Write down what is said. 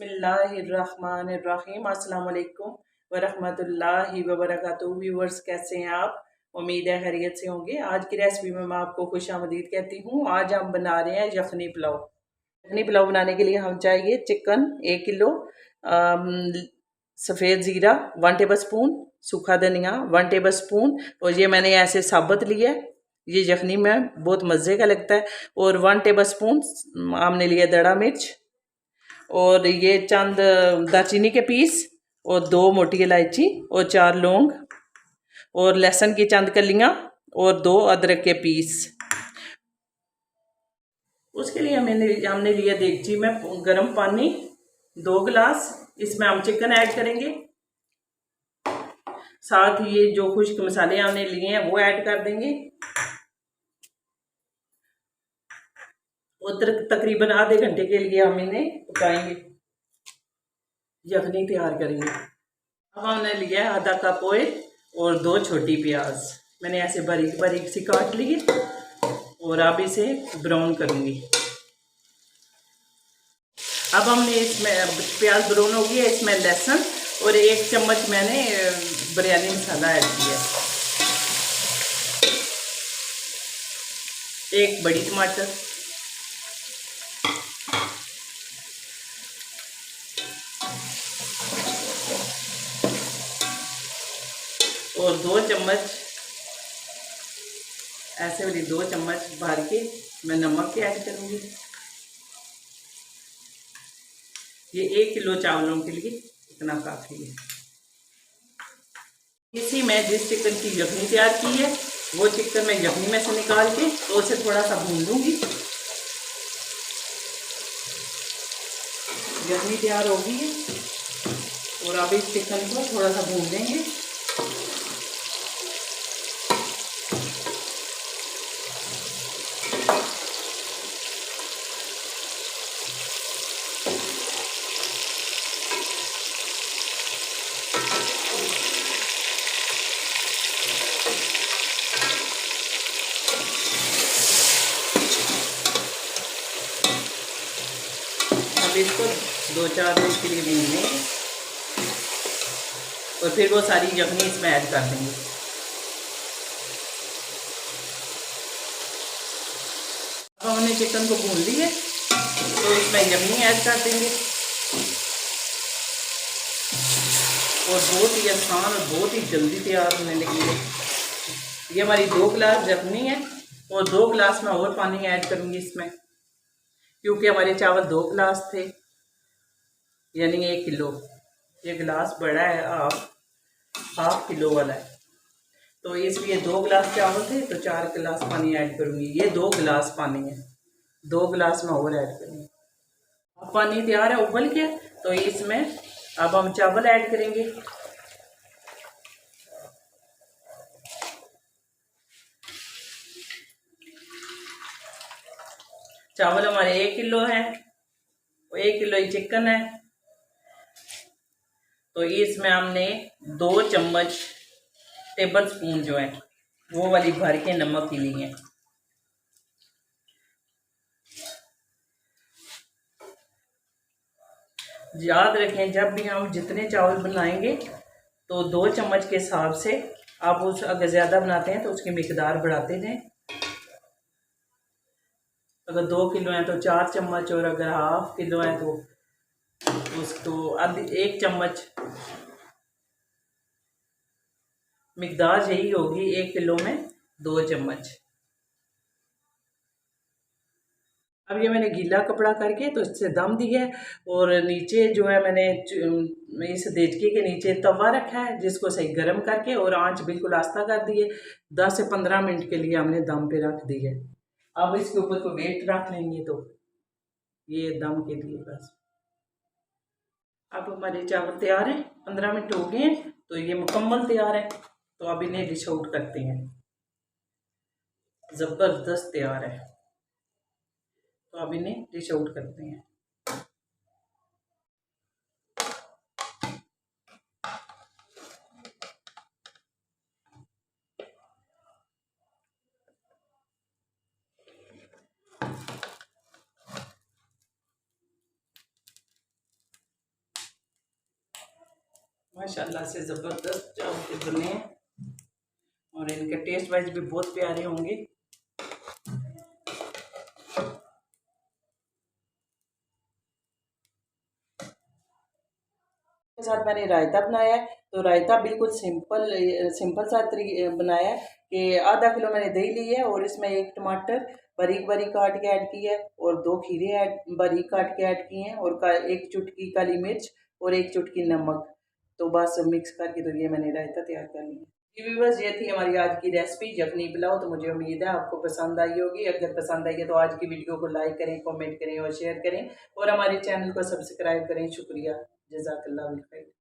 बिस्मिल्लाहिर्रहमानिर्रहीम। अस्सलाम वालेकुम वरहमतुल्लाहि वबरकातुहू। व्यूअर्स, कैसे हैं आप? उम्मीद है खैरियत से होंगे। आज की रेसिपी में मैं आपको खुशामदीद कहती हूँ। आज हम बना रहे हैं यखनी पुलाव। यखनी पुलाव बनाने के लिए हम चाहिए चिकन 1 किलो, सफ़ेद ज़ीरा 1 टेबल स्पून, सूखा धनिया 1 टेबल स्पून, और ये मैंने ऐसे साबुत लिया है। ये यखनी में बहुत मज़े का लगता है। और 1 टेबल स्पून हमने लिया दड़ा मिर्च, और ये चंद दालचीनी के पीस, और 2 मोटी इलायची, और 4 लौंग, और लहसुन की चंद कलियां, और 2 अदरक के पीस। उसके लिए हमने लिया देगची में गर्म पानी 2 गिलास। इसमें हम चिकन ऐड करेंगे, साथ ही ये जो खुश्क मसाले हमने लिए हैं वो ऐड कर देंगे, और तकरीबन आधे घंटे के लिए हम इन्हें पकाएंगे, यखनी तैयार करेंगे। अब हमने लिया है आधा कप ऑयल और 2 छोटी प्याज, मैंने ऐसे बारीक बारीक सी काट ली है, और अब इसे ब्राउन करूंगी। अब हमने इसमें प्याज ब्राउन हो गया, इसमें लहसुन और 1 चम्मच मैंने बिरयानी मसाला ऐड किया, 1 बड़ी टमाटर, और 2 चम्मच ऐसे वाली 2 चम्मच भर के मैं नमक ऐड करूंगी। ये 1 किलो चावलों के लिए इतना काफ़ी है। इसी में जिस चिकन की यखनी तैयार की है वो चिकन मैं यखनी में से निकाल के तो उसे थोड़ा सा भून लूँगी। यखनी तैयार होगी है, और अब इस चिकन को थोड़ा सा भून देंगे। अब इसको 2-4 मिनट के लिए भून लेंगे, और फिर वो सारी यखनी इसमें ऐड कर देंगे। अब हमने चिकन को भून लिया तो इसमें यखनी ऐड कर देंगे, और बहुत ही आसान और बहुत ही जल्दी तैयार होने लगी है। ये हमारी 2 गिलास यखनी है, और 2 गिलास में और पानी ऐड करूँगी इसमें, क्योंकि हमारे चावल 2 गिलास थे, यानी 1 किलो। ये गिलास बड़ा है, हाफ किलो वाला है, तो इसलिए 2 गिलास चावल थे तो 4 गिलास पानी ऐड करूँगी। ये 2 गिलास पानी है, 2 गिलास में और ऐड करूँगी। अब पानी तैयार है उबल के, तो इसमें अब हम चावल ऐड करेंगे। चावल हमारे 1 किलो हैं, 1 किलो ही चिकन है, तो इसमें हमने 2 चम्मच टेबल स्पून जो है वो वाली भर के नमक की ली है। याद रखें, जब भी हम जितने चावल बनाएंगे तो 2 चम्मच के हिसाब से आप उस अगर ज़्यादा बनाते हैं तो उसकी मिकदार बढ़ाते जाएं। अगर 2 किलो हैं तो 4 चम्मच, और अगर हाफ किलो है तो उसको 1 चम्मच। मिकदार यही होगी, 1 किलो में 2 चम्मच। अब ये मैंने गीला कपड़ा करके तो इससे दम दिया है, और नीचे जो है मैंने इस देचके के नीचे तवा रखा है जिसको सही गर्म करके और आंच बिल्कुल आस्ता कर दी है। 10 से 15 मिनट के लिए हमने दम पे रख दी है। अब इसके ऊपर को वेट रख लेंगे, तो ये दम के लिए बस। अब हमारे चावल तैयार हैं, 15 मिनट हो गए हैं, तो ये मुकम्मल तैयार है। तो अब इन्हें डिश आउट करते हैं। ज़बरदस्त तैयार है, तो अब इन्हें डिश आउट करते हैं। माशाल्लाह से ज़बरदस्त चावल बने हैं और इनके टेस्ट वाइज भी बहुत प्यारे होंगे। के साथ मैंने रायता बनाया है। तो रायता बिल्कुल सिंपल सा बनाया है कि आधा किलो मैंने दही ली है और इसमें एक टमाटर बारीक बारीक काट के ऐड किया है और दो खीरे बारीक काट के ऐड किए हैं और एक चुटकी काली मिर्च और एक चुटकी नमक। तो बस मिक्स करके तो ये मैंने रायता तैयार कर लिया। जी व्यूअर्स, ये थी हमारी आज की रेसिपी यखनी पुलाव। तो मुझे उम्मीद है आपको पसंद आई होगी। अगर पसंद आई है तो आज की वीडियो को लाइक करें, कमेंट करें और शेयर करें और हमारे चैनल को सब्सक्राइब करें। शुक्रिया, जज़ाकल्लाह खैर।